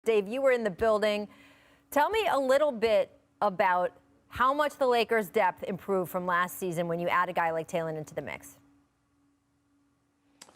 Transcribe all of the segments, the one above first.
Dave, you were in the building. Tell me a little bit about how much the Lakers' depth improved from last season when you add a guy like Taylor into the mix.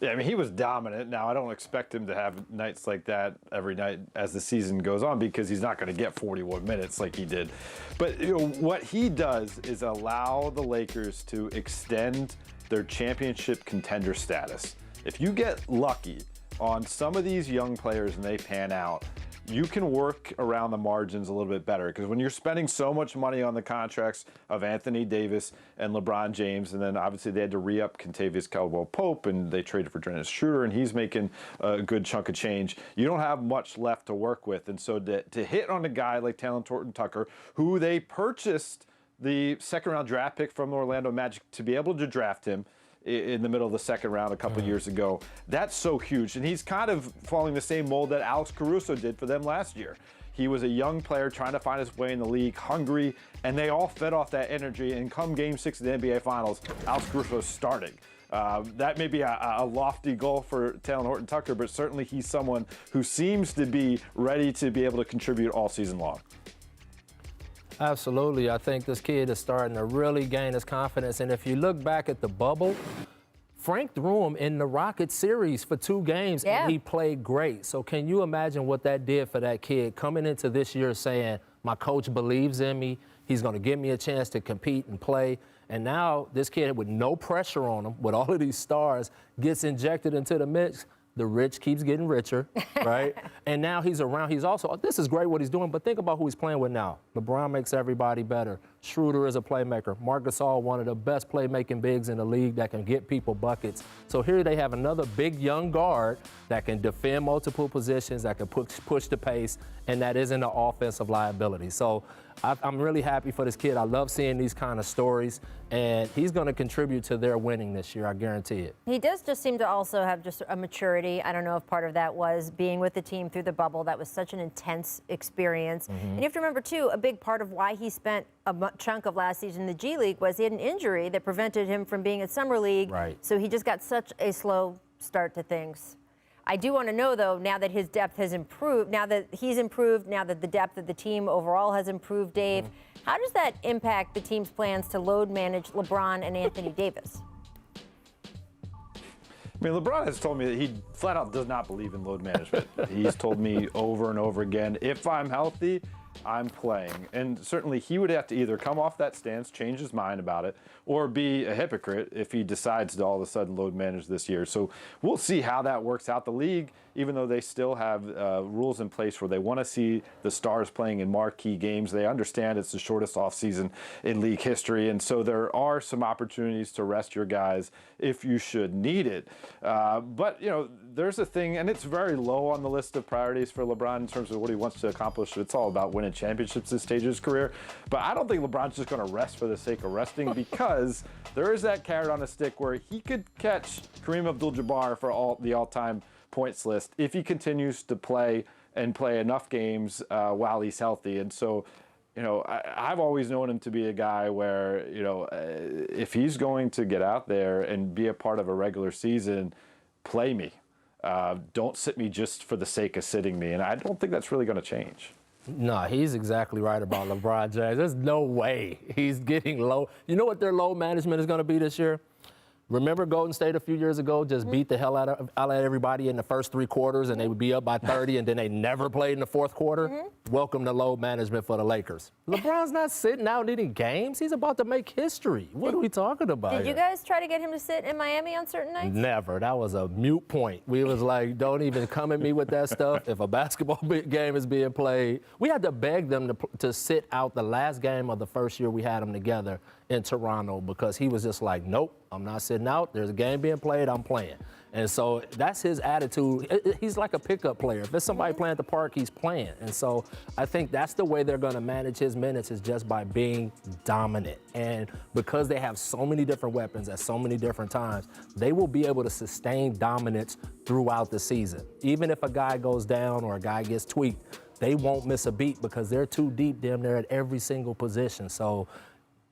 Yeah, I mean, he was dominant. Now, I don't expect him to have nights like that every night as the season goes on because he's not going to get 41 minutes like he did. But what he does is allow the Lakers to extend their championship contender status. If you get lucky on some of these young players and they pan out, you can work around the margins a little bit better, because when you're spending so much money on the contracts of Anthony Davis and LeBron James, and then obviously they had to re-up Kentavious Caldwell-Pope, and they traded for Dennis Schroeder, and he's making a good chunk of change. You don't have much left to work with, and so to hit on a guy like Taylor Tucker, who they purchased the second-round draft pick from the Orlando Magic to be able to draft him in the middle of the second round a couple years ago. That's so huge. And he's kind of following the same mold that Alex Caruso did for them last year. He was a young player trying to find his way in the league, hungry, and they all fed off that energy. And come Game 6 of the NBA Finals, Alex Caruso is starting. That may be a lofty goal for Taylor Tucker, but certainly he's someone who seems to be ready to be able to contribute all season long. Absolutely. I think this kid is starting to really gain his confidence. And if you look back at the bubble, Frank threw him in the Rockets series for 2 games, and he played great. So can you imagine what that did for that kid coming into this year saying, my coach believes in me, he's going to give me a chance to compete and play. And now this kid with no pressure on him, with all of these stars, gets injected into the mix. The rich keeps getting richer, right? And now he's around. He's also, this is great what he's doing, but think about who he's playing with now. LeBron makes everybody better. Schroeder is a playmaker. Marc Gasol, one of the best playmaking bigs in the league that can get people buckets. So here they have another big young guard that can defend multiple positions, that can push the pace, and that isn't an offensive liability. So I'm really happy for this kid. I love seeing these kind of stories, and he's going to contribute to their winning this year, I guarantee it. He does just seem to also have just a maturity. I don't know if part of that was being with the team through the bubble. That was such an intense experience. And you have to remember, too, a big part of why he spent a chunk of last season in the G League was he had an injury that prevented him from being at Summer League. Right. So he just got such a slow start to things. I do want to know, though, now that his depth has improved, now that he's improved, now that the depth of the team overall has improved, Dave, how does that impact the team's plans to load manage LeBron and Anthony Davis? I mean, LeBron has told me that he flat out does not believe in load management. He's told me over and over again, if I'm healthy, I'm playing. And certainly he would have to either come off that stance, change his mind about it, or be a hypocrite if he decides to all of a sudden load manage this year. So we'll see how that works out. The league, even though they still have rules in place where they want to see the stars playing in marquee games, they understand it's the shortest offseason in league history. And so there are some opportunities to rest your guys if you should need it. But, you know, there's a thing, and it's very low on the list of priorities for LeBron in terms of what he wants to accomplish. It's all about winning championships this stage of his career. But I don't think LeBron's just going to rest for the sake of resting, because there is that carrot on a stick where he could catch Kareem Abdul-Jabbar for the all-time points list if he continues to play and play enough games while he's healthy. And so, you know, I've always known him to be a guy where, you know, if he's going to get out there and be a part of a regular season, play me. Don't sit me just for the sake of sitting me. And I don't think that's really going to change. No, he's exactly right about LeBron James. There's no way he's getting low. You know what their load management is going to be this year? Remember Golden State a few years ago just beat the hell out of everybody in the first 3 quarters, and they would be up by 30, and then they never played in the 4th quarter? Welcome to load management for the Lakers. LeBron's not sitting out any games. He's about to make history. What are we talking about Did you guys try to get him to sit in Miami on certain nights? Never. That was a moot point. We was like, don't even come at me with that stuff. If a basketball game is being played, we had to beg them to sit out the last game of the first year we had them together in Toronto, because he was just like, nope, I'm not sitting out. There's a game being played, I'm playing. And so that's his attitude. He's like a pickup player. If there's somebody playing at the park, he's playing. And so I think that's the way they're going to manage his minutes, is just by being dominant. And because they have so many different weapons at so many different times, they will be able to sustain dominance throughout the season. Even if a guy goes down or a guy gets tweaked, they won't miss a beat, because they're too deep damn near at every single position. So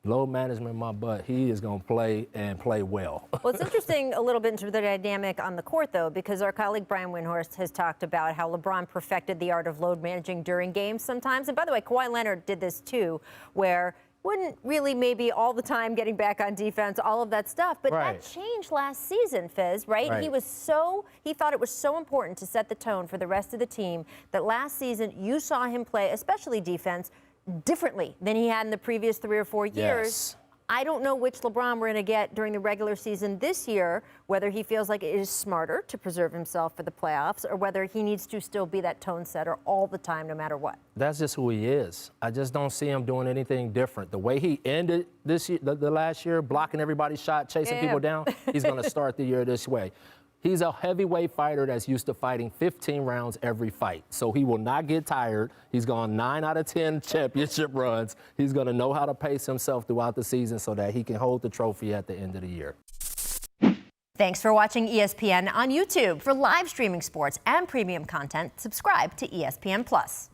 Load management, my butt. He is going to play and play well. Well, it's interesting a little bit into the dynamic on the court, though, because our colleague Brian Windhorst has talked about how LeBron perfected the art of load managing during games sometimes. And by the way, Kawhi Leonard did this too, where wouldn't really maybe all the time getting back on defense, all of that stuff. But that changed last season, Fizz, right? He thought it was so important to set the tone for the rest of the team that last season you saw him play, especially defense, differently than he had in the previous 3 or 4 years. Yes. I don't know which LeBron we're going to get during the regular season this year, whether he feels like it is smarter to preserve himself for the playoffs or whether he needs to still be that tone setter all the time, no matter what. That's just who he is. I just don't see him doing anything different. The way he ended this year, the last year, blocking everybody's shot, chasing people down, he's going to start the year this way. He's a heavyweight fighter that's used to fighting 15 rounds every fight. So he will not get tired. He's gone 9 out of 10 championship runs. He's going to know how to pace himself throughout the season so that he can hold the trophy at the end of the year. Thanks for watching ESPN on YouTube. For live streaming sports and premium content, subscribe to ESPN+.